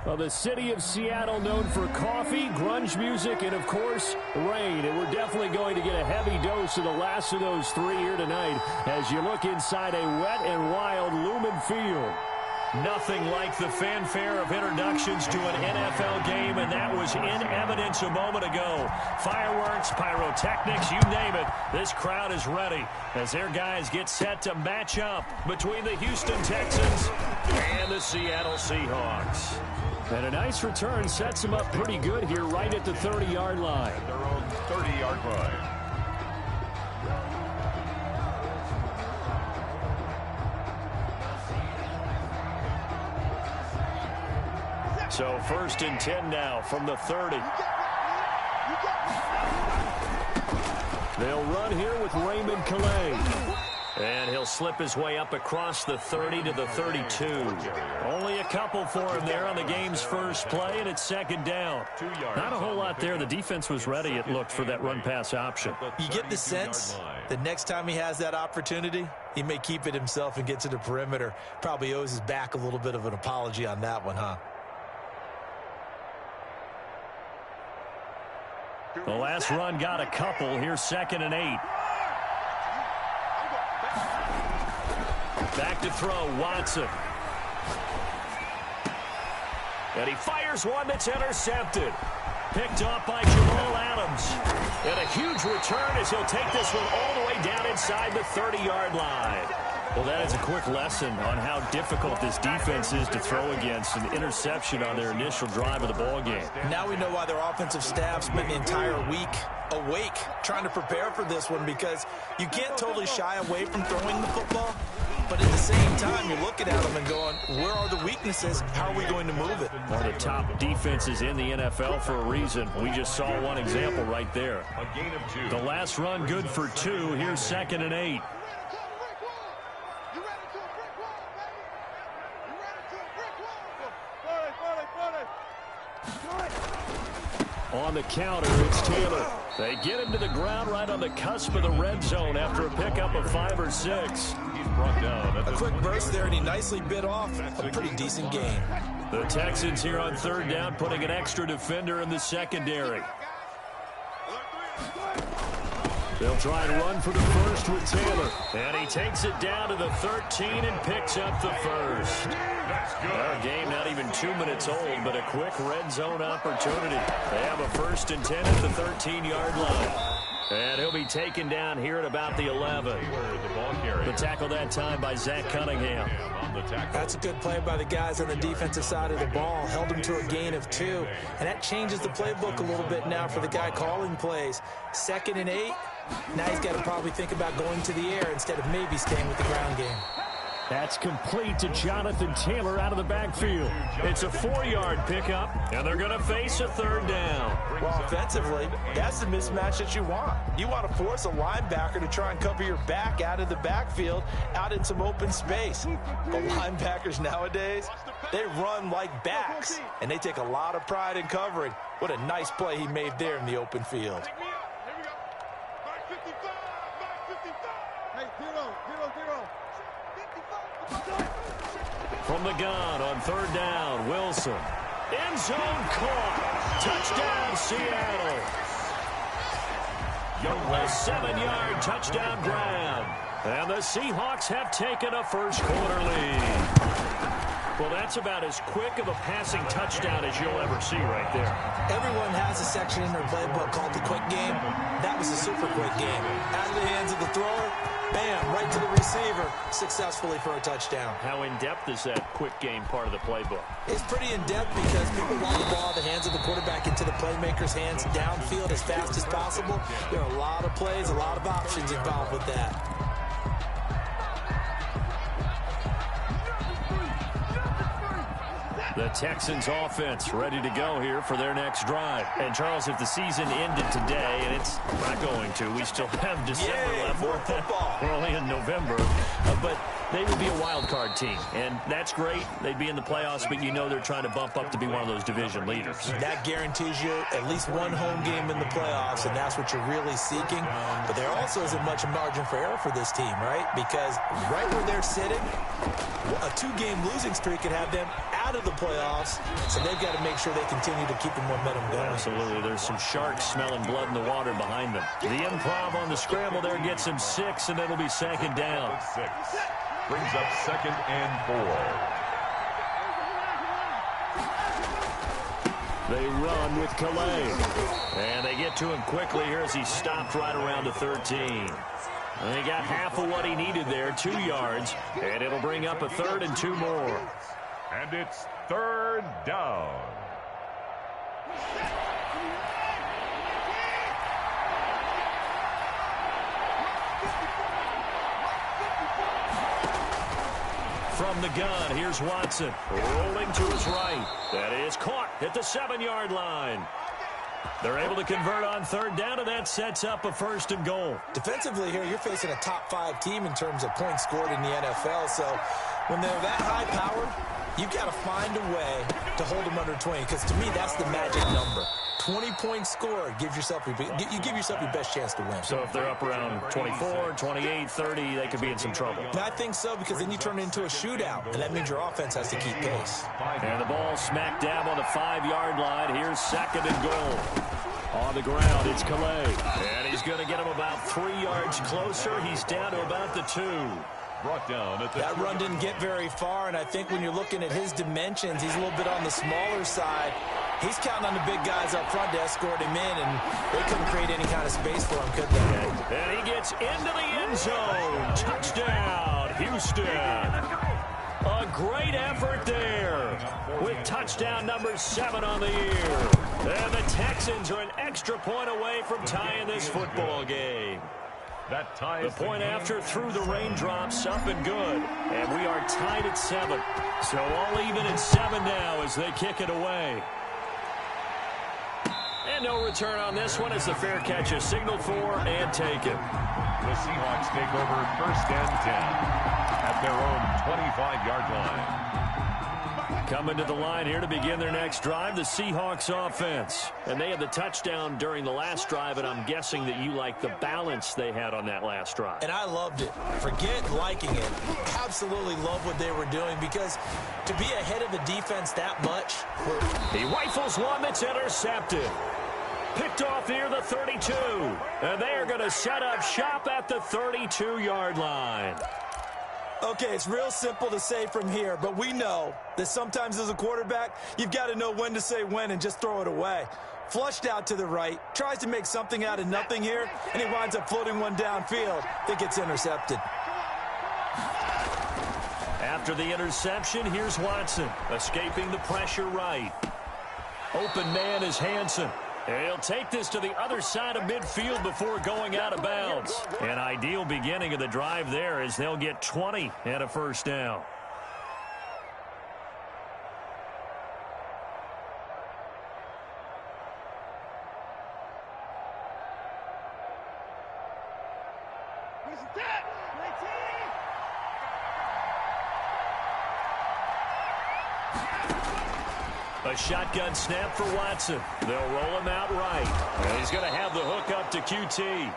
Well, the city of Seattle known for coffee, grunge music, and, of course, rain. And we're definitely going to get a heavy dose of the last of those three here tonight as you look inside a wet and wild Lumen Field. Nothing like the fanfare of introductions to an NFL game, and that was in evidence a moment ago. Fireworks, pyrotechnics, you name it. This crowd is ready as their guys get set to match up between the Houston Texans and the Seattle Seahawks. And a nice return sets them up pretty good here right at the 30-yard line. Their own 30-yard line. So 1st and 10 now from the 30. They'll run here with Raymond Calais. And he'll slip his way up across the 30 to the 32. Only a couple for him there on the game's first play, and it's 2nd down. Not a whole lot there. The defense was ready, it looked, for that run-pass option. You get the sense the next time he has that opportunity, he may keep it himself and get to the perimeter. Probably owes his back a little bit of an apology on that one, huh? The last run got a couple. Here's 2nd and 8. Back to throw, Watson. And he fires one that's intercepted. Picked off by Jamal Adams. And a huge return as he'll take this one all the way down inside the 30-yard line. Well, that is a quick lesson on how difficult this defense is to throw against. An interception on their initial drive of the ball game. Now we know why their offensive staff spent the entire week awake trying to prepare for this one, because you can't totally shy away from throwing the football. But at the same time, you're looking at them and going, where are the weaknesses? How are we going to move it? One of the top defenses in the NFL for a reason. We just saw one example right there. A gain of 2. The last run good for 2. Here's 2nd and 8. On the counter, it's Taylor. They get him to the ground right on the cusp of the red zone after a pickup of 5 or 6. He's brought down. A quick burst there, and he nicely bit off a pretty decent gain. The Texans here on 3rd down, putting an extra defender in the secondary. They'll try and run for the first with Taylor. And he takes it down to the 13 and picks up the first. Our game not even 2 minutes old, but a quick red zone opportunity. They have a 1st and 10 at the 13-yard line. And he'll be taken down here at about the 11. The tackle that time by Zach Cunningham. That's a good play by the guys on the defensive side of the ball. Held him to a gain of 2. And that changes the playbook a little bit now for the guy calling plays. 2nd and 8. Now he's got to probably think about going to the air instead of maybe staying with the ground game. That's complete to Jonathan Taylor out of the backfield. It's a 4-yard pickup, and they're going to face a 3rd down. Well, offensively, that's the mismatch that you want. You want to force a linebacker to try and cover your back out of the backfield, out in some open space. The linebackers nowadays, they run like backs, and they take a lot of pride in covering. What a nice play he made there in the open field. From the gun on 3rd down, Wilson. End zone caught. Touchdown, Seattle. A 7-yard touchdown grab. And the Seahawks have taken a first-quarter lead. Well, that's about as quick of a passing touchdown as you'll ever see right there. Everyone has a section in their playbook called the quick game. That was a super quick game. Out of the hands of the thrower, bam, right to the receiver, successfully for a touchdown. How in-depth is that quick game part of the playbook? It's pretty in-depth because people want the ball in the hands of the quarterback into the playmaker's hands downfield as fast as possible. There are a lot of plays, a lot of options involved with that. The Texans offense ready to go here for their next drive. And, Charles, if the season ended today, and it's not going to, we still have December left. More football. We're only in November. But they would be a wild card team. And that's great. They'd be in the playoffs, but you know they're trying to bump up to be one of those division leaders. That guarantees you at least one home game in the playoffs, and that's what you're really seeking. But there also isn't much margin for error for this team, right? Because right where they're sitting, a 2-game losing streak could have them out of the playoffs, so they've got to make sure they continue to keep the momentum going. Absolutely. There's some sharks smelling blood in the water behind them. The improv on the scramble there gets him 6, and it'll be second down. 6. Brings up 2nd and 4. They run with Calais. And they get to him quickly here as he stopped right around the 13. And he got half of what he needed there, 2 yards. And it'll bring up a 3rd and 2 more. And it's 3rd down. From the gun, here's Watson. Rolling to his right. That is caught at the 7-yard line. They're able to convert on 3rd down, and that sets up a 1st and goal. Defensively here, you're facing a top 5 team in terms of points scored in the NFL. So when they're that high-powered, you've got to find a way to hold them under 20, because to me, that's the magic number. 20 points scored gives yourself you give yourself your best chance to win. So if they're up around 24, 28, 30, they could be in some trouble. And I think so, because then you turn it into a shootout, and that means your offense has to keep pace. And the ball smack dab on the 5-yard line. Here's 2nd and goal. On the ground, it's Calais. And he's going to get him about 3 yards closer. He's down to about the 2. Brought down at the that run didn't get very far, and I think when you're looking at his dimensions, he's a little bit on the smaller side. He's counting on the big guys up front to escort him in, and they couldn't create any kind of space for him, could they? And he gets into the end zone. Touchdown, Houston. A great effort there with touchdown number 7 on the year. And the Texans are an extra point away from tying this football game. That ties the point after through the raindrops, up and good. And we are tied at 7. So all even at 7 now as they kick it away. And no return on this one as the fair catch is signaled for and taken. The Seahawks take over 1st and 10 at their own 25-yard line. Coming to the line here to begin their next drive, the Seahawks offense. And they had the touchdown during the last drive, and I'm guessing that you like the balance they had on that last drive. And I loved it. Forget liking it. Absolutely love what they were doing, because to be ahead of the defense that much. He rifles one that's intercepted. Picked off near the 32. And they are going to set up shop at the 32-yard line. Okay, it's real simple to say from here, but we know that sometimes as a quarterback, you've got to know when to say when and just throw it away. Flushed out to the right, tries to make something out of nothing here, and he winds up floating one downfield that gets intercepted. After the interception, here's Watson, escaping the pressure right. Open man is Hansen. And he'll take this to the other side of midfield before going out of bounds. An ideal beginning of the drive there as they'll get 20 and a 1st down. A shotgun snap for Watson. They'll roll him out right. And he's going to have the hook up to QT.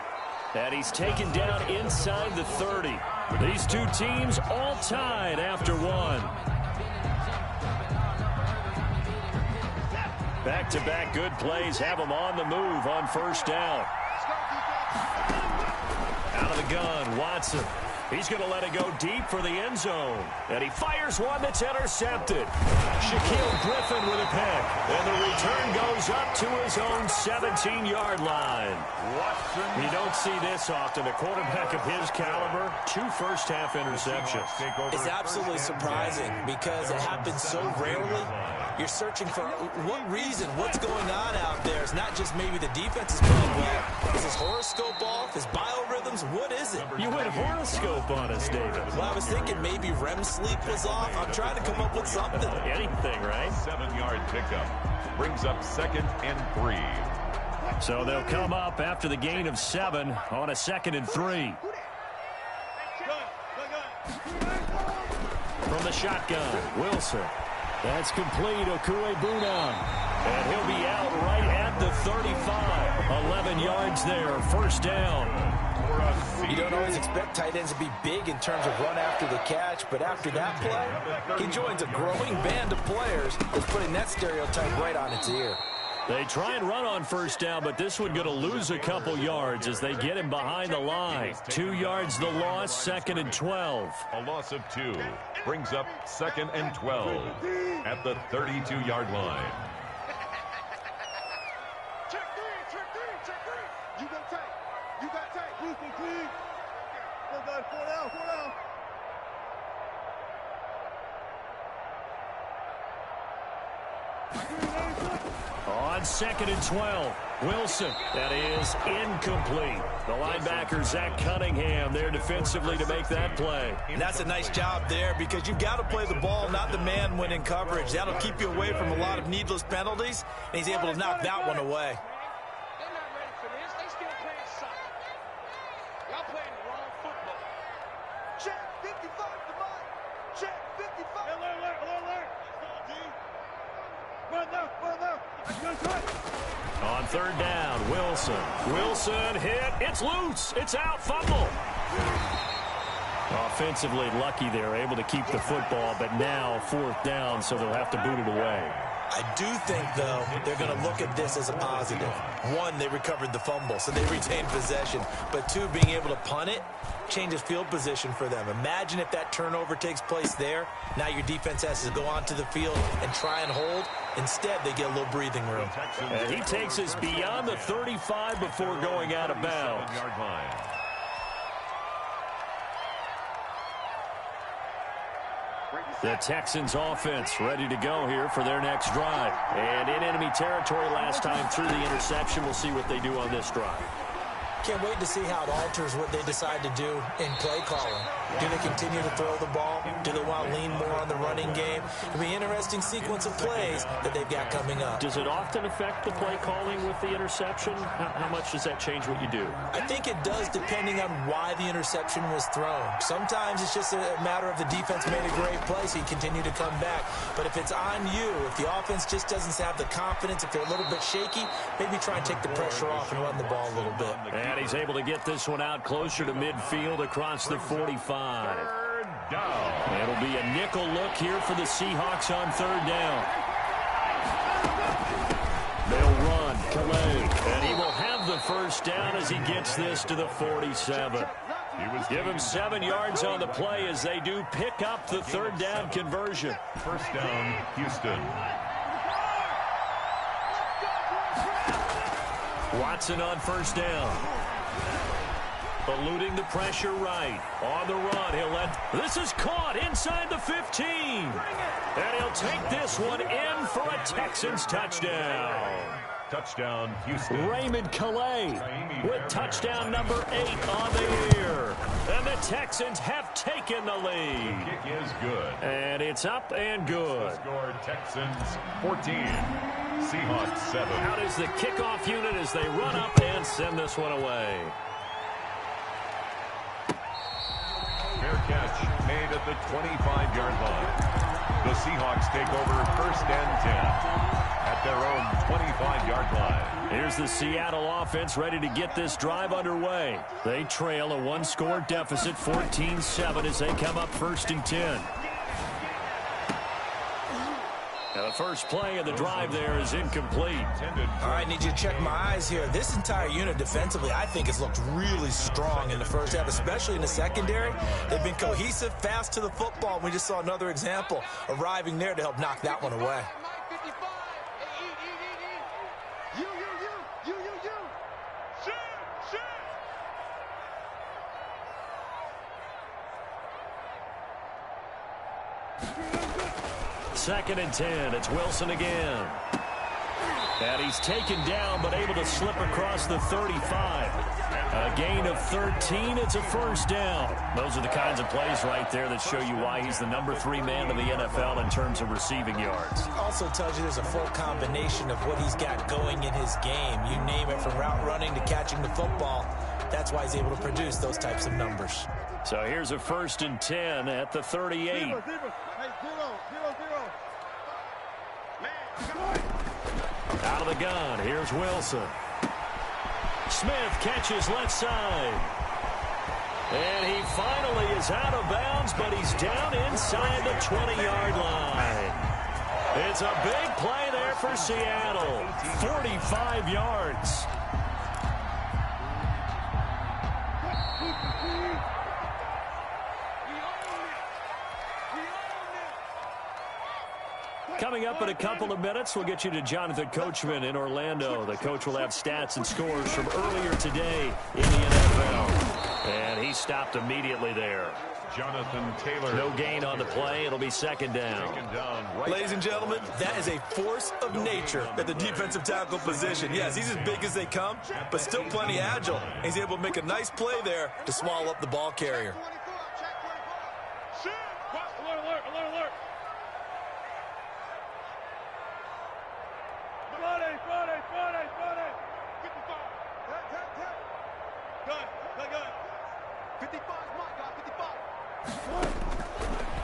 And he's taken down inside the 30. These two teams all tied after 1. Back-to-back good plays have them on the move on 1st down. Out of the gun, Watson. He's going to let it go deep for the end zone. And he fires one that's intercepted. Shaquille Griffin with a pick. And the return goes up to his own 17-yard line. You don't see this often. A quarterback of his caliber, 2 first-half interceptions. It's absolutely surprising because it happens so rarely. You're searching for what reason, what's going on out there. It's not just maybe the defense is playing well. Is his horoscope off? His biorhythms? What is it? You went horoscope on us, David. Well, I was thinking maybe REM sleep was off. I'm trying to come up with something. Anything, right? 7-yard pickup. Brings up 2nd and 3. So they'll come up after the gain of 7 on a 2nd and 3. from the shotgun. Wilson. That's complete. Okuebuna. And he'll be out right at the 35. 11 yards there. First down. You don't always expect tight ends to be big in terms of run after the catch, but after that play, he joins a growing band of players that's putting that stereotype right on its ear. They try and run on first down, but this one going to lose a couple yards as they get him behind the line. 2 yards the loss, 2nd and 12. A loss of 2 brings up 2nd and 12 at the 32-yard line. Check three. You got tight. Clean. 4 down. On 2nd and 12, Wilson. That is incomplete. The linebacker, Zach Cunningham, there defensively to make that play. And that's a nice job there because you've got to play the ball, not the man when in coverage. That'll keep you away from a lot of needless penalties, and he's able to knock that one away. They're not ready for this. They still playing soccer. Y'all playing the wrong football. Check 55 to mine. Check 55. Alert. Run now. On 3rd down, Wilson hit. It's loose. It's out. Fumble. Offensively lucky they're able to keep the football, but now 4th down, so they'll have to boot it away. I do think, though, they're going to look at this as a positive. 1, they recovered the fumble, so they retained possession. But 2, being able to punt it changes field position for them. Imagine if that turnover takes place there. Now your defense has to go onto the field and try and hold. Instead, they get a little breathing room. And he takes us beyond the 35 before going out of bounds. The Texans offense ready to go here for their next drive. And in enemy territory last time through the interception. We'll see what they do on this drive. Can't wait to see how it alters what they decide to do in play calling. Do they continue to throw the ball? Do they want to lean more on the running game? It'll be an interesting sequence of plays that they've got coming up. Does it often affect the play calling with the interception? How much does that change what you do? I think it does depending on why the interception was thrown. Sometimes it's just a matter of the defense made a great play, so you continue to come back. But if it's on you, if the offense just doesn't have the confidence, if they're a little bit shaky, maybe try and take the pressure off and run the ball a little bit. And he's able to get this one out closer to midfield across the 45. Down. It'll be a nickel look here for the Seahawks on 3rd down. They'll run, Calais, and he will have the first down as he gets this to the 47. Give him 7 yards on the play as they do pick up the 3rd down conversion. First down, Houston. Watson on 1st down. Eluding the pressure right. On the run, he'll let... This is caught inside the 15. And he'll take this one in for a Texans touchdown. Touchdown, Houston. Raymond Calais with touchdown number 8 on the year. And the Texans have taken the lead. Kick is good. And it's up and good. Score Texans 14. Seahawks 7. Out is the kickoff unit as they run up and send this one away. Fair catch made at the 25-yard line. The Seahawks take over 1st and 10 at their own 25-yard line. Here's the Seattle offense ready to get this drive underway. They trail a 1-score deficit, 14-7 as they come up 1st and 10. Now the first play of the drive there is incomplete. All right, need you to check my eyes here. This entire unit defensively, I think, has looked really strong in the first half, especially in the secondary. They've been cohesive, fast to the football. We just saw another example arriving there to help knock that one away. Second and 10. It's Wilson again. And he's taken down, but able to slip across the 35. A gain of 13. It's a first down. Those are the kinds of plays right there that show you why he's the number 3 man in the NFL in terms of receiving yards. Also tells you there's a full combination of what he's got going in his game. You name it, from route running to catching the football. That's why he's able to produce those types of numbers. So here's a 1st and 10 at the 38. Hey, 0, 0, 0. Out of the gun, here's Wilson. Smith catches left side. And he finally is out of bounds, but he's down inside the 20-yard line. It's a big play there for Seattle. 45 yards. Coming up in a couple of minutes, we'll get you to Jonathan Coachman in Orlando. The coach will have stats and scores from earlier today in the NFL. And he stopped immediately there. Jonathan Taylor. No gain on the play. It'll be 2nd down. Ladies and gentlemen, that is a force of nature at the defensive tackle position. Yes, he's as big as they come, but still plenty agile. He's able to make a nice play there to swallow up the ball carrier. Alert, alert, alert. Friday. 55. Good. 55 is my guy,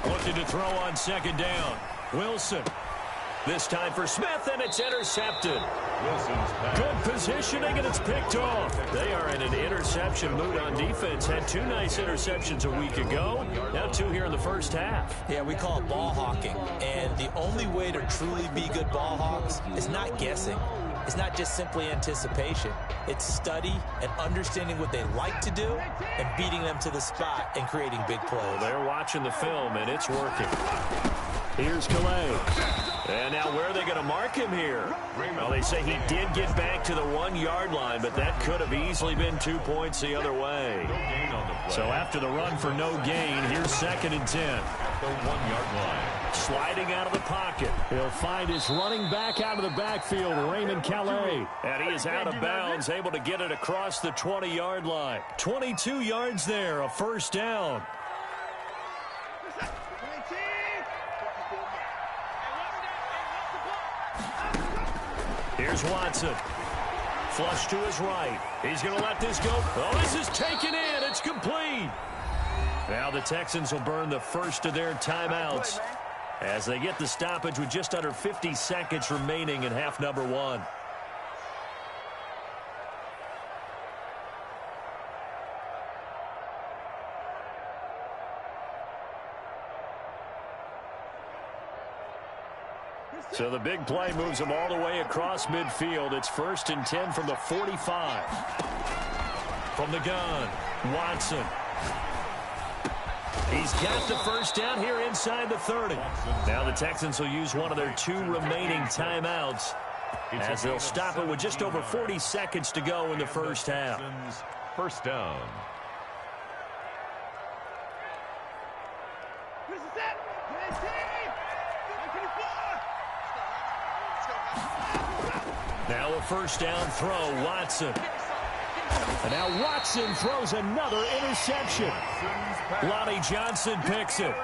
55. Looking to throw on 2nd down. Wilson. This time for Smith, and it's intercepted. Good positioning, and it's picked off. They are in an interception mood on defense. Had 2 nice interceptions a week ago. Now 2 here in the first half. Yeah, we call it ball hawking. And the only way to truly be good ball hawks is not guessing. It's not just simply anticipation. It's study and understanding what they like to do and beating them to the spot and creating big plays. Well, they're watching the film, and it's working. Here's Calais. And now where are they going to mark him here? Well, they say he did get back to the 1-yard line, but that could have easily been 2 points the other way. So after the run for no gain, here's 2nd and 10. The 1-yard line. Sliding out of the pocket. He'll find his running back out of the backfield, Raymond Calais. And he is out of bounds, able to get it across the 20-yard line. 22 yards there, a 1st down. Here's Watson. Flush to his right. He's going to let this go. Oh, this is taken in. It's complete. Now the Texans will burn the first of their timeouts as they get the stoppage with just under 50 seconds remaining in half number 1. So the big play moves them all the way across midfield. It's 1st and 10 from the 45. From the gun, Watson. He's got the 1st down here inside the 30. Now the Texans will use one of their 2 remaining timeouts as they'll stop it with just over 40 seconds to go in the first half. 1st down. Now a 1st down throw, Watson. And now Watson throws another interception. Lonnie Johnson picks it.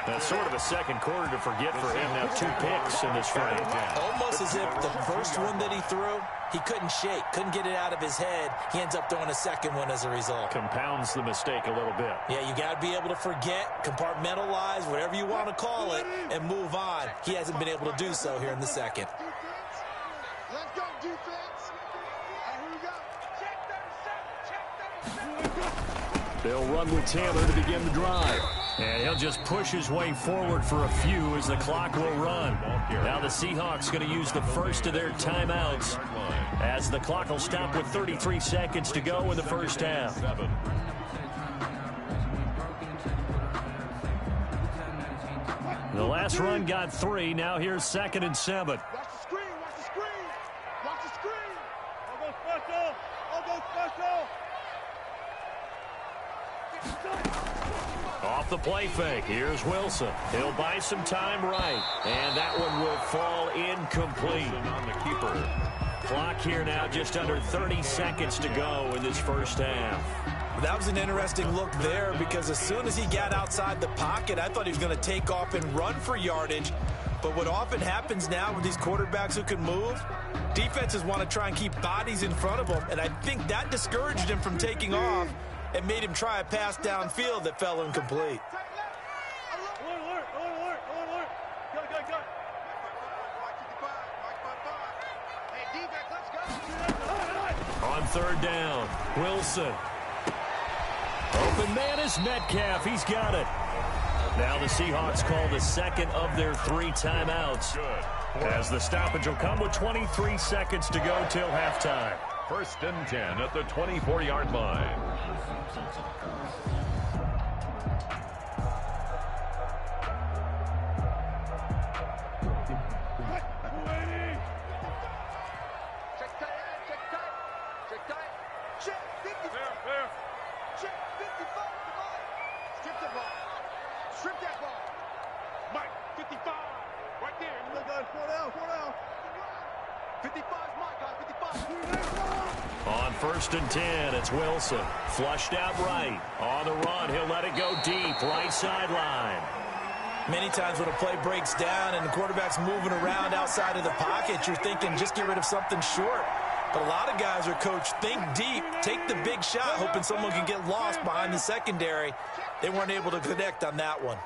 That's sort of a second quarter to forget for him. Now 2 picks in this frame. Almost as if the first one that he threw, he couldn't shake, couldn't get it out of his head. He ends up throwing a second one as a result. Compounds the mistake a little bit. Yeah, you got to be able to forget, compartmentalize, whatever you want to call it, and move on. He hasn't been able to do so here in the second. Let's go, defense. Here we go. Check 37. They'll run with Taylor to begin the drive. And he'll just push his way forward for a few as the clock will run. Now the Seahawks going to use the first of their timeouts as the clock will stop with 33 seconds to go in the first half. The last run got 3. Now here's 2nd and 7. Watch the screen. Watch the screen. Watch the screen. I'll go special. I'll go special. Off the play fake, here's Wilson. He'll buy some time right, and that one will fall incomplete. On the keeper. Clock here now, just under 30 seconds to go in this first half. That was an interesting look there because as soon as he got outside the pocket, I thought he was going to take off and run for yardage. But what often happens now with these quarterbacks who can move, defenses want to try and keep bodies in front of them, and I think that discouraged him from taking off. and made him try a pass downfield that fell incomplete. On third down, Wilson. Open man is Metcalf. He's got it. Now the Seahawks call the second of their 3 timeouts, as the stoppage will come with 23 seconds to go till halftime. 1st and 10 at the 24-yard line. On 1st and 10, it's Wilson. Flushed out right. On the run, he'll let it go deep. Right sideline. Many times when a play breaks down and the quarterback's moving around outside of the pocket, you're thinking just get rid of something short. But a lot of guys are coached, think deep, take the big shot, hoping someone can get lost behind the secondary. They weren't able to connect on that one.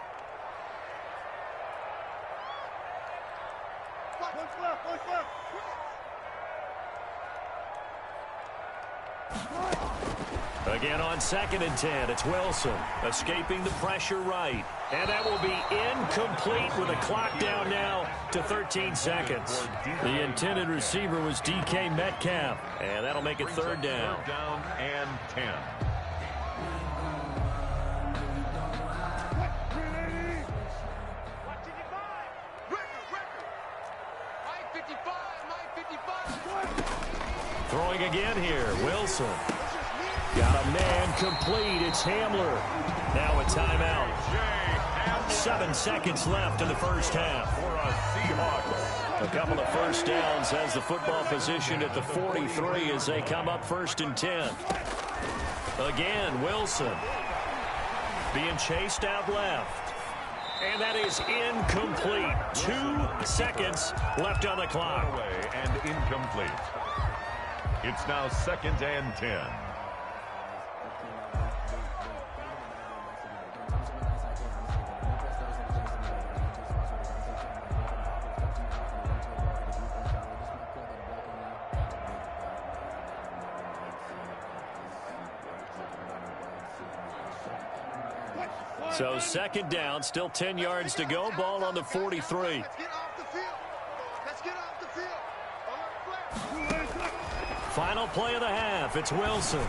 Again on 2nd and 10, it's Wilson. Escaping the pressure right. And that will be incomplete with a clock down now to 13 seconds. The intended receiver was DK Metcalf. And that'll make it 3rd down. 3rd down and 10. Throwing again here, Wilson. Got a man complete. It's Hamler. Now a timeout. 7 seconds left in the first half. For a Seahawks. A couple of first downs has the football positioned at the 43 as they come up 1st and 10. Again, Wilson being chased out left. And that is incomplete. 2 seconds left on the clock. Away and incomplete. It's now 2nd and 10. So 2nd down, still 10 yards to go. Ball on the 43. Final play of the half. It's Wilson.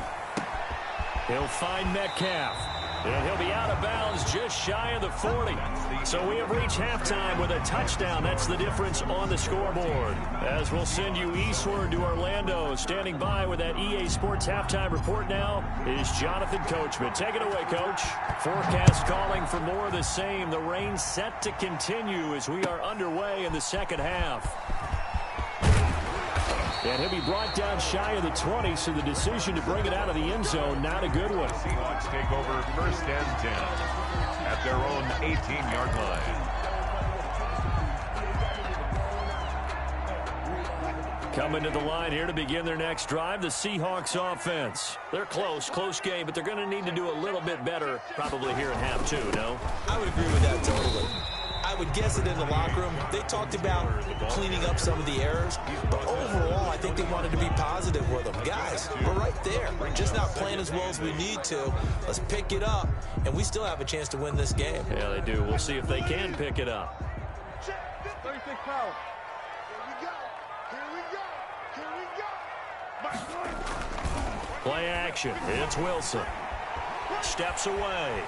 He'll find Metcalf. And he'll be out of bounds just shy of the 40. So we have reached halftime with a touchdown. That's the difference on the scoreboard. As we'll send you eastward to Orlando. Standing by with that EA Sports halftime report now is Jonathan Coachman. Take it away, Coach. Forecast calling for more of the same. The rain set to continue as we are underway in the second half. And he'll be brought down shy of the 20, so the decision to bring it out of the end zone, not a good one. Seahawks take over 1st and 10 at their own 18-yard line. Coming to the line here to begin their next drive, the Seahawks offense. They're close game, but they're going to need to do a little bit better probably here in half 2, no? I would agree with that totally. I would guess it in the locker room. They talked about cleaning up some of the errors, but overall, I think they wanted to be positive with them. Guys, we're right there. We're just not playing as well as we need to. Let's pick it up, and we still have a chance to win this game. Yeah, they do. We'll see if they can pick it up. 36 power. Here we go. Play action. It's Wilson. Steps away.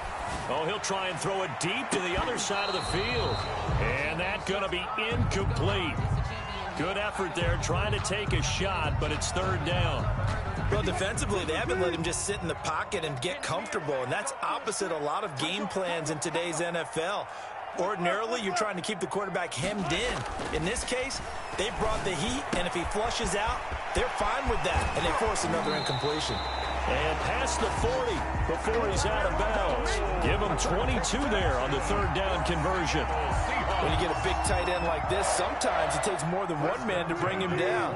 Oh, he'll try and throw it deep to the other side of the field. And that's going to be incomplete. Good effort there trying to take a shot, but it's 3rd down. Well, defensively, they haven't let him just sit in the pocket and get comfortable, and that's opposite a lot of game plans in today's NFL. Ordinarily, you're trying to keep the quarterback hemmed in. In this case, they brought the heat, and if he flushes out, they're fine with that, and they force another incompletion. And past the 40 before he's out of bounds. Give him 22 there on the 3rd down conversion. When you get a big tight end like this, sometimes it takes more than one man to bring him down.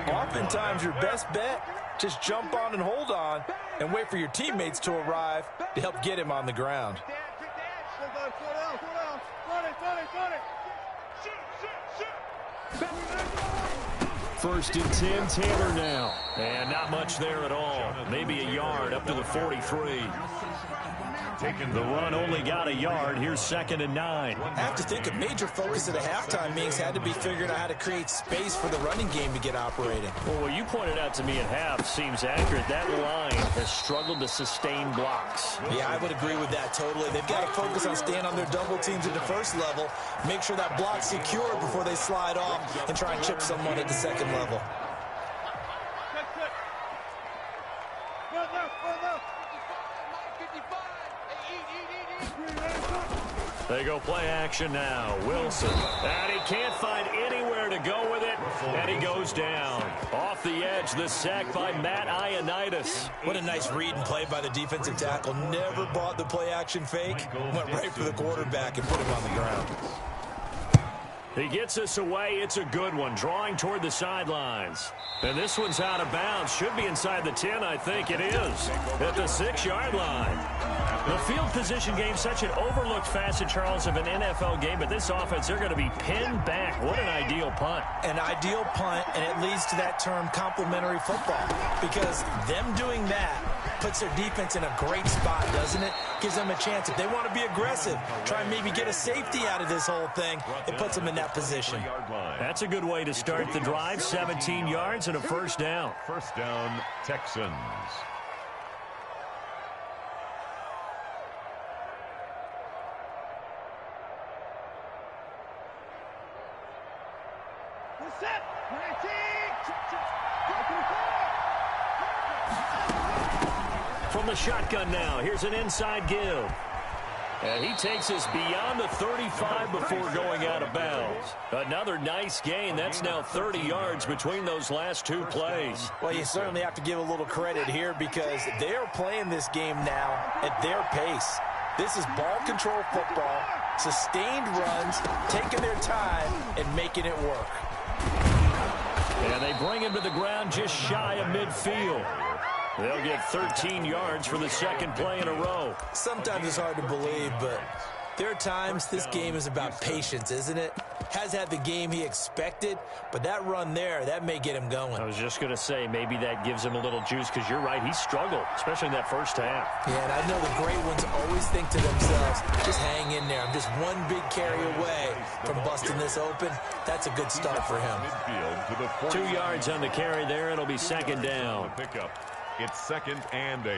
Oftentimes, your best bet Just jump on and hold on and wait for your teammates to arrive to help get him on the ground. First and 10, Taylor now. And not much there at all. Maybe a yard up to the 43. The run only got a yard. Here's 2nd and 9. I have to think a major focus of the halftime meetings had to be figuring out how to create space for the running game to get operating. Well, what you pointed out to me at half seems accurate. That line has struggled to sustain blocks. Yeah, I would agree with that totally. They've got to focus on staying on their double teams at the first level, make sure that block's secure before they slide off and try and chip someone at the second level. They go play action now. Wilson. And he can't find anywhere to go with it. And he goes down. Off the edge, the sack by Matt Ioannidis. What a nice read and play by the defensive tackle. Never bought the play action fake. Went right for the quarterback and put him on the ground. He gets us away. It's a good one. Drawing toward the sidelines. And this one's out of bounds. Should be inside the 10, I think it is. At the 6-yard line. The field position game, such an overlooked facet, Charles, of an NFL game. But this offense, they're going to be pinned back. What an ideal punt. An ideal punt, and it leads to that term complementary football. Because them doing that puts their defense in a great spot, doesn't it? Gives them a chance. If they want to be aggressive, try and maybe get a safety out of this whole thing, it puts them in that position. That's a good way to start the drive. 17 yards and a first down. First down, Texans. From the shotgun now, here's an inside give. And he takes us beyond the 35 before going out of bounds. Another nice gain. That's now 30 yards between those last two plays. Well, you certainly have to give a little credit here because they're playing this game now at their pace. This is ball control football, sustained runs, taking their time, and making it work. And they bring him to the ground just shy of midfield. They'll get 13 yards for the second play in a row. Sometimes it's hard to believe, but there are times this game is about patience, isn't it? Has had the game he expected, but that run there, that may get him going. I was just going to say, maybe that gives him a little juice, because you're right, he struggled, especially in that first half. Yeah, and I know the great ones always think to themselves, just hang in there. I'm just one big carry away from busting this open. That's a good start for him. 2 yards on the carry there. It'll be second down. Pickup. It's 2nd and 8.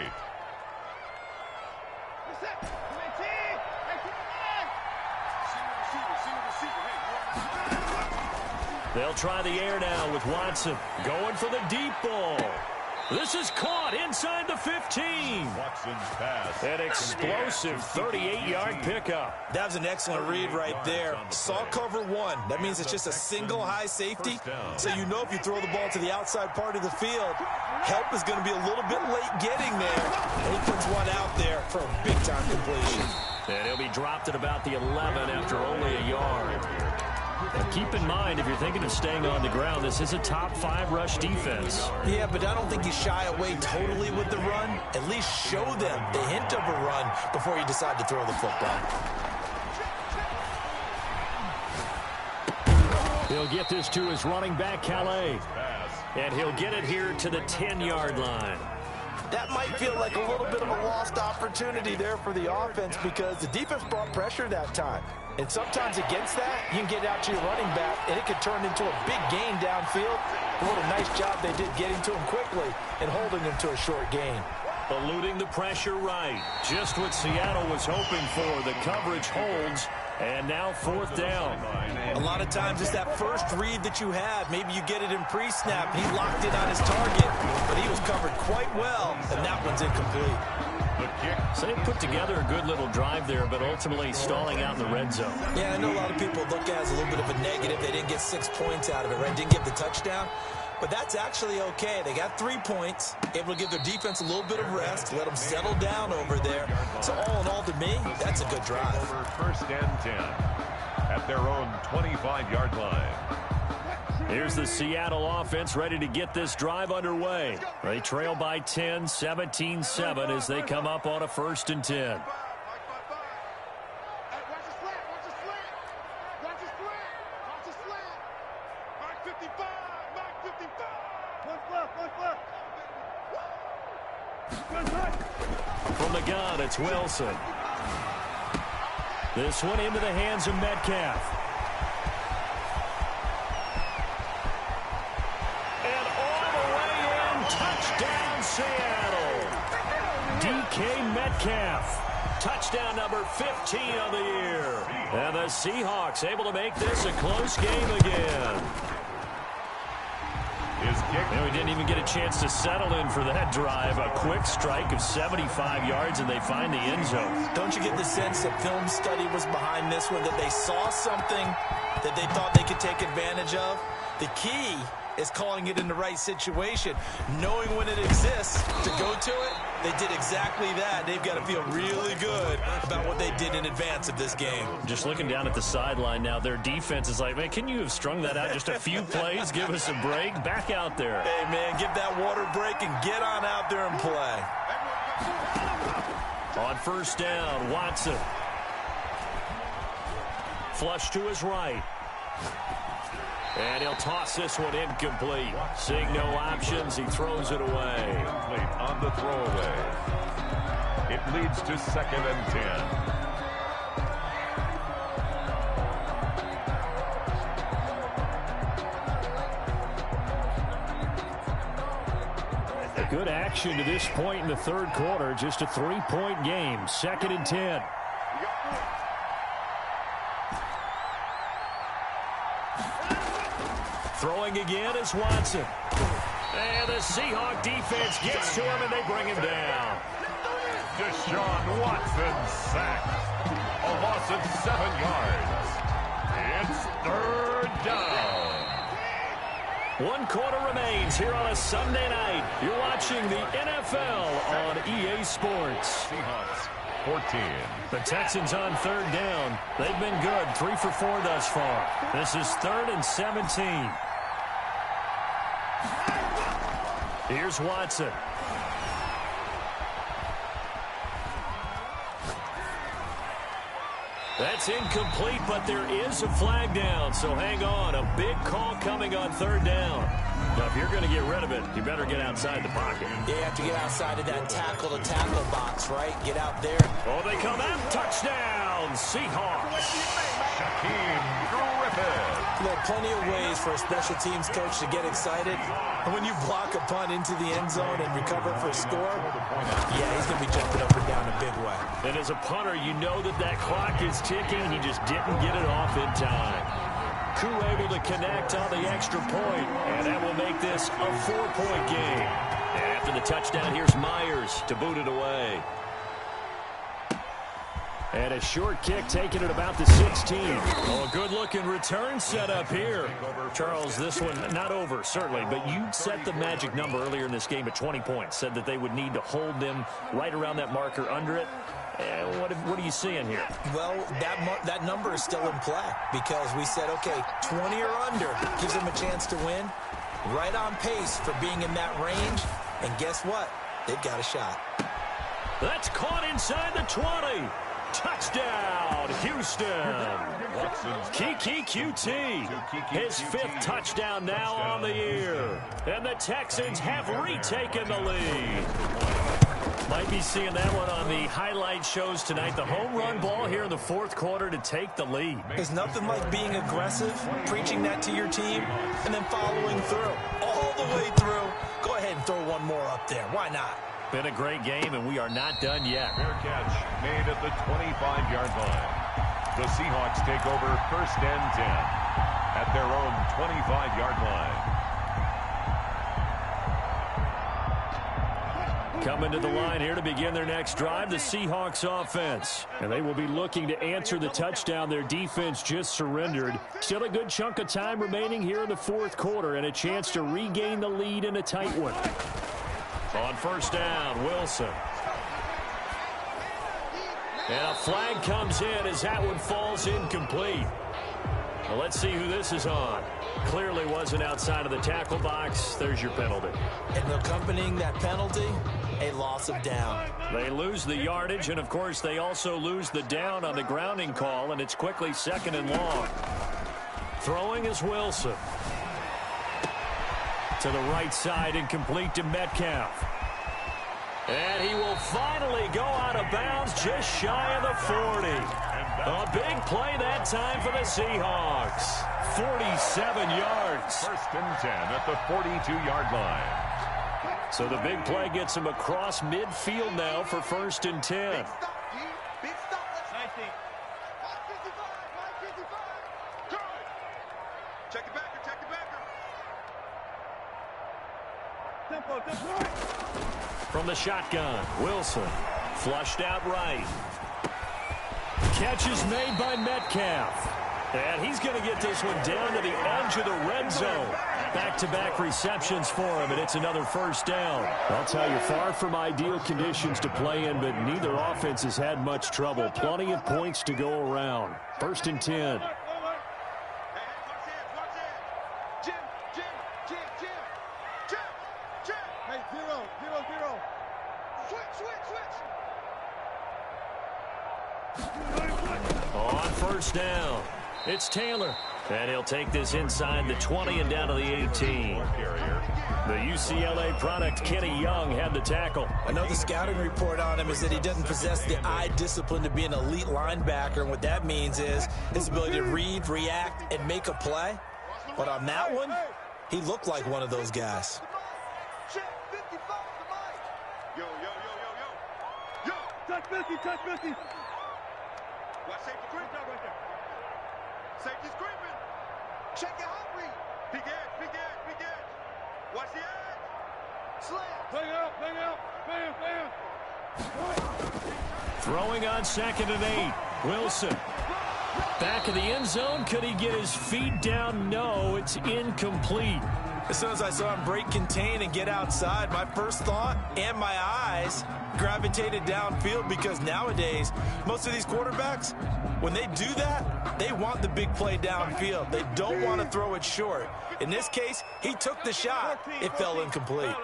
They'll try the air now with Watson. Going for the deep ball. This is caught inside the 15. Watson's pass. An explosive 38-yard pickup. That was an excellent read right there. Saw cover one. That means it's just a single high safety. So you know if you throw the ball to the outside part of the field, help is going to be a little bit late getting there. And he puts one out there for a big-time completion. And he'll be dropped at about the 11 after only a yard. And keep in mind, if you're thinking of staying on the ground, this is a top 5 rush defense. Yeah, but I don't think you shy away totally with the run. At least show them the hint of a run before you decide to throw the football. He'll get this to his running back, Calais. And he'll get it here to the 10-yard line. That might feel like a little bit of a lost opportunity there for the offense because the defense brought pressure that time. And sometimes against that, you can get out to your running back, and it could turn into a big gain downfield. But what a nice job they did getting to him quickly and holding him to a short gain. Eluding the pressure right. Just what Seattle was hoping for. The coverage holds. And now 4th down. A lot of times it's that first read that you have. Maybe you get it in pre-snap. He locked in on his target, but he was covered quite well, and that one's incomplete. So they put together a good little drive there, but ultimately stalling out in the red zone. Yeah, I know a lot of people look at it as a little bit of a negative. They didn't get 6 points out of it, right? Didn't get the touchdown. But that's actually okay. They got 3 points, able to give their defense a little bit of rest, let them settle down over there. So all in all, to me, that's a good drive. First and 10 at their own 25-yard line. Here's the Seattle offense ready to get this drive underway. They trail by 10, 17-7 as they come up on a 1st and 10. From the gun, it's Wilson. This one into the hands of Metcalf. And all the way in, touchdown Seattle. DK Metcalf, touchdown number 15 on the year. And the Seahawks able to make this a close game again. He didn't even get a chance to settle in for that drive. A quick strike of 75 yards, and they find the end zone. Don't you get the sense that film study was behind this one, that they saw something that they thought they could take advantage of? The key is calling it in the right situation, knowing when it exists to go to it. They did exactly that. They've got to feel really good about what they did in advance of this game. Just looking down at the sideline now, their defense is like, man, can you have strung that out just a few plays? Give us a break. Back out there. Hey, man, give that water break and get on out there and play. On 1st down, Watson. Flush to his right. And he'll toss this one incomplete. Seeing no options, he throws it away. On the throwaway. It leads to 2nd and 10. Good action to this point in the 3rd quarter. Just a 3-point game. 2nd and 10. Throwing again is Watson. And the Seahawk defense gets to him, and they bring him down. Deshaun Watson sacked. A loss of 7 yards. It's 3rd down. 1 quarter remains here on a Sunday night. You're watching the NFL on EA Sports. Seahawks 14. The Texans on 3rd down. They've been good, 3 for 4 thus far. This is 3rd and 17. Here's Watson. That's incomplete, but there is a flag down, so hang on. A big call coming on 3rd down. Now, if you're going to get rid of it, you better get outside the pocket. You have to get outside of that tackle-to-tackle box, right? Get out there. Oh, they come out. Touchdown, Seahawks. Shaquem Griffin. Look, plenty of ways for a special teams coach to get excited. And when you block a punt into the end zone and recover for a score, yeah, he's going to be jumping up and down a big way. And as a punter, you know that clock is ticking. He just didn't get it off in time. Koo able to connect on the extra point, and that will make this a 4-point game. And after the touchdown, here's Myers to boot it away. And a short kick taken at about the 16. Oh, a good-looking return set up here. Charles, this one not over, certainly, but you set the magic number earlier in this game at 20 points. Said that they would need to hold them right around that marker under it. What are you seeing here? Well, that number is still in play because we said, okay, 20 or under gives them a chance to win. Right on pace for being in that range. And guess what? They've got a shot. That's caught inside the 20. Touchdown, Houston. Kiki QT, his 5th touchdown now on the year. And the Texans have retaken the lead. Might be seeing that one on the highlight shows tonight. The home run ball here in the 4th quarter to take the lead. There's nothing like being aggressive, preaching that to your team, and then following through. All the way through. Go ahead and throw one more up there. Why not? Been a great game, and we are not done yet. Fair catch made at the 25-yard line. The Seahawks take over 1st and 10 at their own 25-yard line. Coming to the line here to begin their next drive, the Seahawks offense. And they will be looking to answer the touchdown their defense just surrendered. Still a good chunk of time remaining here in the 4th quarter and a chance to regain the lead in a tight one. On 1st down, Wilson. And a flag comes in as that one falls incomplete. Well, let's see who this is on. Clearly wasn't outside of the tackle box. There's your penalty. And accompanying that penalty, a loss of down. They lose the yardage, and, of course, they also lose the down on the grounding call, and it's quickly 2nd and long. Throwing is Wilson. To the right side, incomplete to Metcalf. And he will finally go out of bounds just shy of the 40. A big play that time for the Seahawks. 47 yards. 1st and 10 at the 42-yard line. So the big play gets him across midfield now for 1st and 10. Big stop. Let's 19. 55. Check it back. Check it back. Tempo. From the shotgun, Wilson flushed out right. Catch is made by Metcalf. And he's going to get this one down to the edge of the red zone. Back-to-back receptions for him, and it's another 1st down. I'll tell you, far from ideal conditions to play in, but neither offense has had much trouble. Plenty of points to go around. 1st and 10. Hey, 0. Switch. On 1st down, it's Taylor. And he'll take this inside the 20 and down to the 18. The UCLA product, Kenny Young, had the tackle. I know the scouting report on him is that he doesn't possess the eye discipline to be an elite linebacker. And what that means is his ability to read, react, and make a play. But on that one, he looked like one of those guys. Check 55 to Mike. Yo. Touch 50. Watch safety creep down right there. Safety's creeping. Check your hot read. Big edge. Watch the edge. Slam. Bang out. Bam. Throwing on 2nd and 8. Wilson. Back of the end zone. Could he get his feet down? No, it's incomplete. As soon as I saw him break contain and get outside, my first thought and my eyes gravitated downfield, because nowadays, most of these quarterbacks, when they do that, they want the big play downfield. They don't want to throw it short. In this case, he took the shot. It fell incomplete.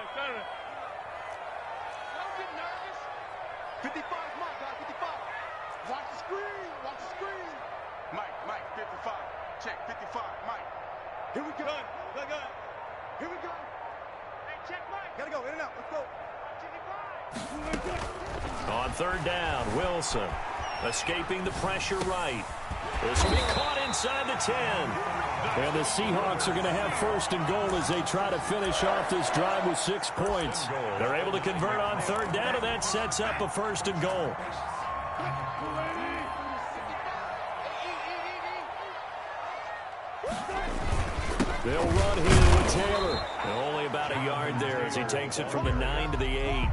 55, Mike, guys, 55. Watch the screen. Mike, 55. Check 55, Mike. Here we go. Here we go. Hey, check Mike. Gotta go, in and out. Let's go. On 3rd down, Wilson escaping the pressure right. This will be caught inside the 10. And the Seahawks are going to have 1st and goal as they try to finish off this drive with 6 points. They're able to convert on 3rd down, and that sets up a 1st and goal. They'll run here with Taylor. Only about a yard there as he takes it from the 9 to the 8.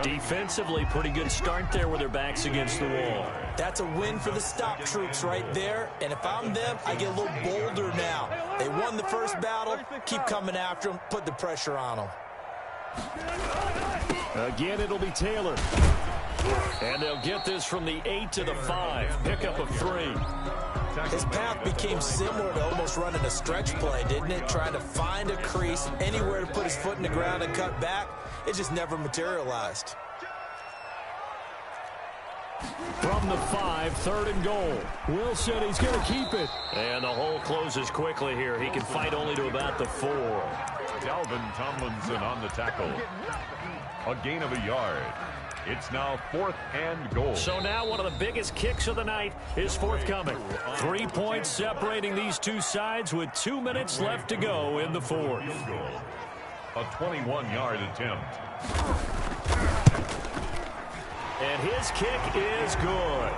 Defensively, pretty good start there with their backs against the wall. That's a win for the stop troops right there. And if I'm them, I get a little bolder now. They won the first battle. Keep coming after them. Put the pressure on them. Again, it'll be Taylor. And they'll get this from the 8 to the 5. Pickup of 3. His path became similar to almost running a stretch play, didn't it? Trying to find a crease, anywhere to put his foot in the ground and cut back. It just never materialized. From the 5, 3rd and goal. Wilson, he's going to keep it. And the hole closes quickly here. He can fight only to about the 4. Dalvin Tomlinson on the tackle. A gain of a yard. It's now 4th and goal. So now one of the biggest kicks of the night is forthcoming. 3 points separating these two sides with 2 minutes left to go in the 4th. A 21-yard attempt. And his kick is good.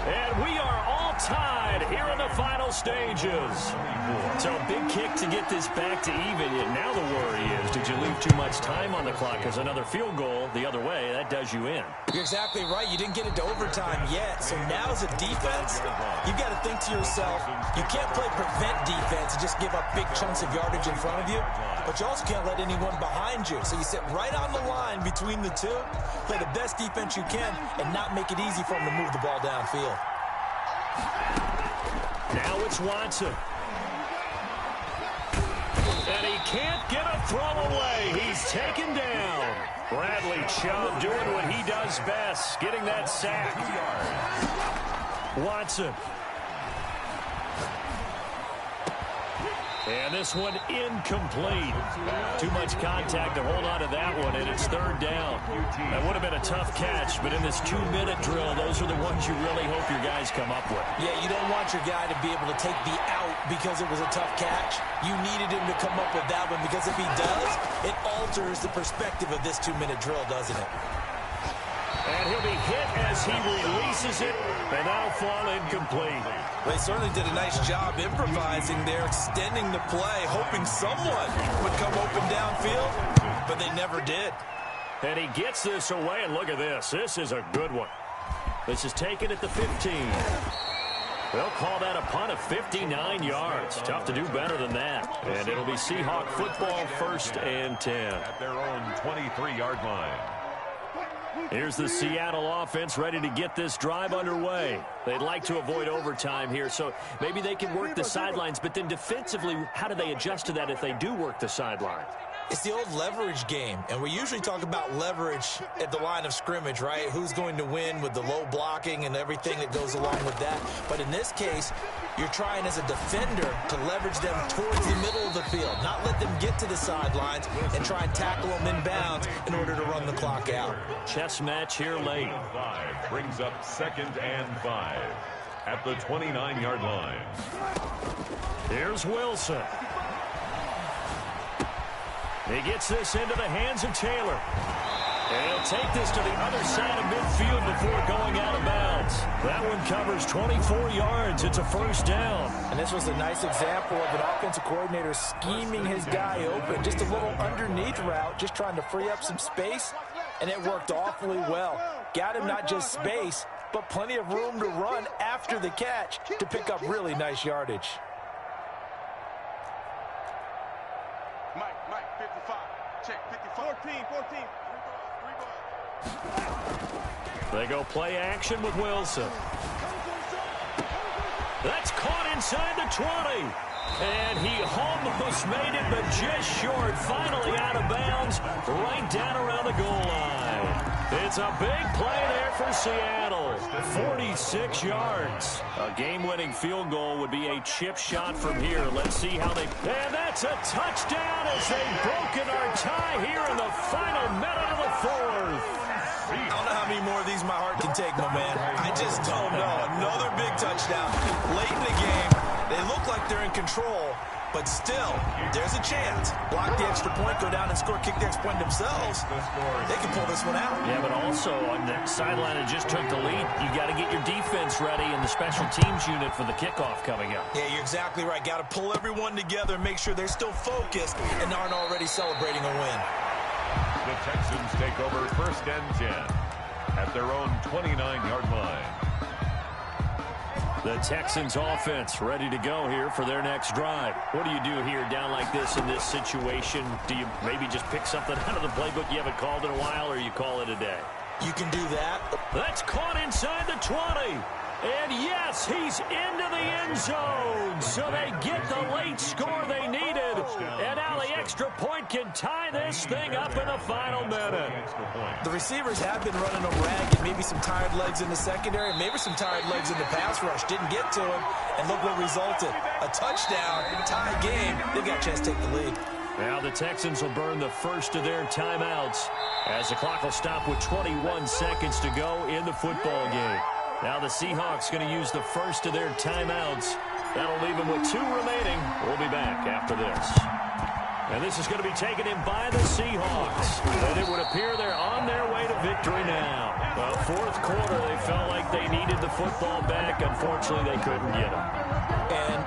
And we are all tied here in the final stages. So a big kick to get this back to even. And now the worry is, did you leave too much time on the clock? Because another field goal the other way, that does you in. You're exactly right. You didn't get into overtime yet. So now as a defense, you've got to think to yourself, you can't play prevent defense and just give up big chunks of yardage in front of you. But you also can't let anyone behind you. So you sit right on the line between the two, play the best defense you can, and not make it easy for them to move the ball downfield. Now it's Watson. And he can't get a throw away. He's taken down. Bradley Chubb doing what he does best, getting that sack. Watson. And this one incomplete. Too much contact to hold on to that one, and it's third down. That would have been a tough catch, but in this 2-minute drill, those are the ones you really hope your guys come up with. Yeah, you don't want your guy to be able to take the out because it was a tough catch. You needed him to come up with that one, because if he does, it alters the perspective of this 2-minute drill, doesn't it? And he'll be hit as he releases it, and that'll fall incomplete. They certainly did a nice job improvising there, extending the play, hoping someone would come open downfield, but they never did. And he gets this away, and look at this. This is a good one. This is taken at the 15. They'll call that a punt of 59 yards. Tough to do better than that. And it'll be Seahawk football, 1st and 10. At their own 23-yard line. Here's the Seattle offense ready to get this drive underway. They'd like to avoid overtime here, so maybe they can work the sidelines, but then defensively, how do they adjust to that if they do work the sidelines? It's the old leverage game, and we usually talk about leverage at the line of scrimmage, right? Who's going to win with the low blocking and everything that goes along with that. But in this case, you're trying as a defender to leverage them towards the middle of the field, not let them get to the sidelines and try and tackle them inbounds in order to run the clock out. Chess match here late. 5 brings up 2nd and 5 at the 29-yard line. Here's Wilson. He gets this into the hands of Taylor. And he'll take this to the other side of midfield before going out of bounds. That one covers 24 yards. It's a 1st down. And this was a nice example of an offensive coordinator scheming his guy open. Just a little underneath route, just trying to free up some space. And it worked awfully well. Got him not just space, but plenty of room to run after the catch to pick up really nice yardage. Mike, 55. Check, 55. 14. They go play action with Wilson. That's caught inside the 20. And he almost made it, but just short. Finally out of bounds, right down around the goal line. It's a big play there for Seattle. 46 yards. A game-winning field goal would be a chip shot from here. Let's see how they... And that's a touchdown as they've broken our tie here in the final minute of the 4th. I don't know how many more of these my heart can take, my man. I just don't know. Another big touchdown. Late in the game, they look like they're in control, but still, there's a chance. Block the extra point, go down and score, kick the extra point themselves. They can pull this one out. Yeah, but also on the sideline that just took the lead, you got to get your defense ready and the special teams unit for the kickoff coming up. Yeah, you're exactly right. Got to pull everyone together and make sure they're still focused and aren't already celebrating a win. The Texans take over 1st and 10 at their own 29-yard line. The Texans offense ready to go here for their next drive. What do you do here down like this in this situation? Do you maybe just pick something out of the playbook you haven't called in a while, or you call it a day? You can do that. That's caught inside the 20. And yes, he's into the end zone. So they get the late score they needed. And now the extra point can tie this thing up in the final minute. The receivers have been running them ragged. Maybe some tired legs in the secondary, maybe some tired legs in the pass rush. Didn't get to him. And look what resulted. A touchdown, tie game. They've got a chance to take the lead. Now the Texans will burn the first of their timeouts as the clock will stop with 21 seconds to go in the football game. Now the Seahawks going to use the first of their timeouts. That'll leave them with 2 remaining. We'll be back after this. And this is going to be taken in by the Seahawks. And it would appear they're on their way to victory now. Well, 4th quarter, they felt like they needed the football back. Unfortunately, they couldn't get it. And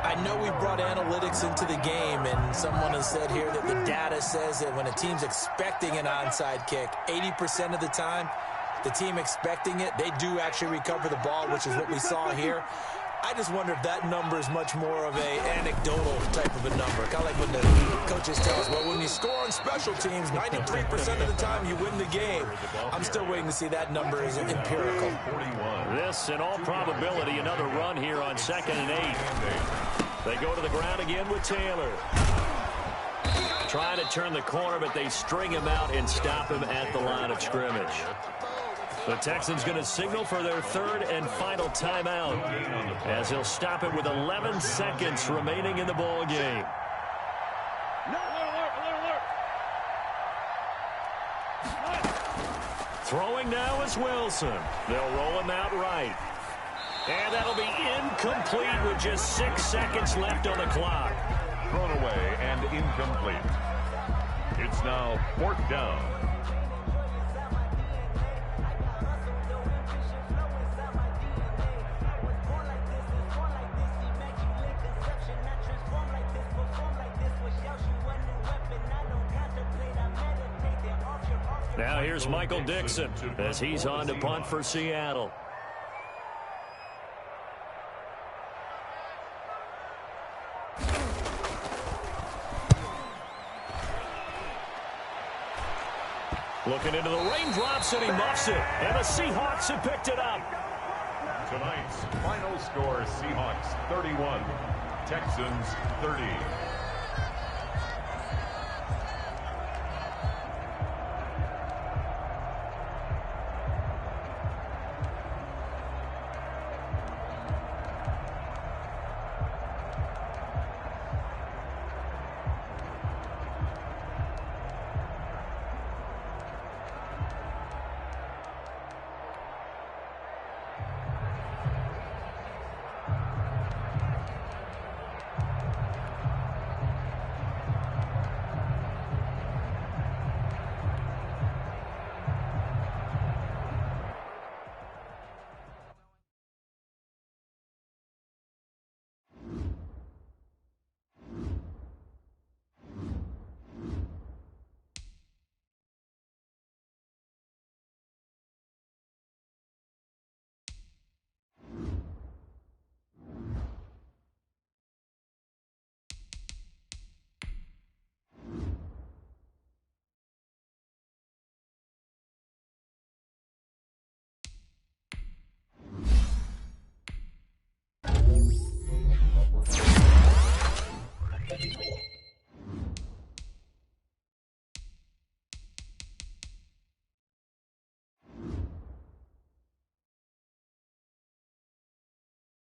I know we brought analytics into the game, and someone has said here that the data says that when a team's expecting an onside kick, 80% of the time, the team expecting it, they do actually recover the ball, which is what we saw here. I just wonder if that number is much more of a anecdotal type of a number. Kind of like when the coaches tell us, well, when you score on special teams, 93% of the time you win the game. I'm still waiting to see that number is empirical. This, in all probability, another run here on 2nd and 8. They go to the ground again with Taylor. Trying to turn the corner, but they string him out and stop him at the line of scrimmage. The Texans going to signal for their third and final timeout as he'll stop it with 11 seconds remaining in the ball game. Throwing now is Wilson. They'll roll him out right. And that'll be incomplete with just 6 seconds left on the clock. Thrown away and incomplete. It's now 4th down. Now here's Michael Dixon as he's on to punt for Seattle. Looking into the raindrops, and he muffs it. And the Seahawks have picked it up. Tonight's final score, Seahawks 31, Texans 30.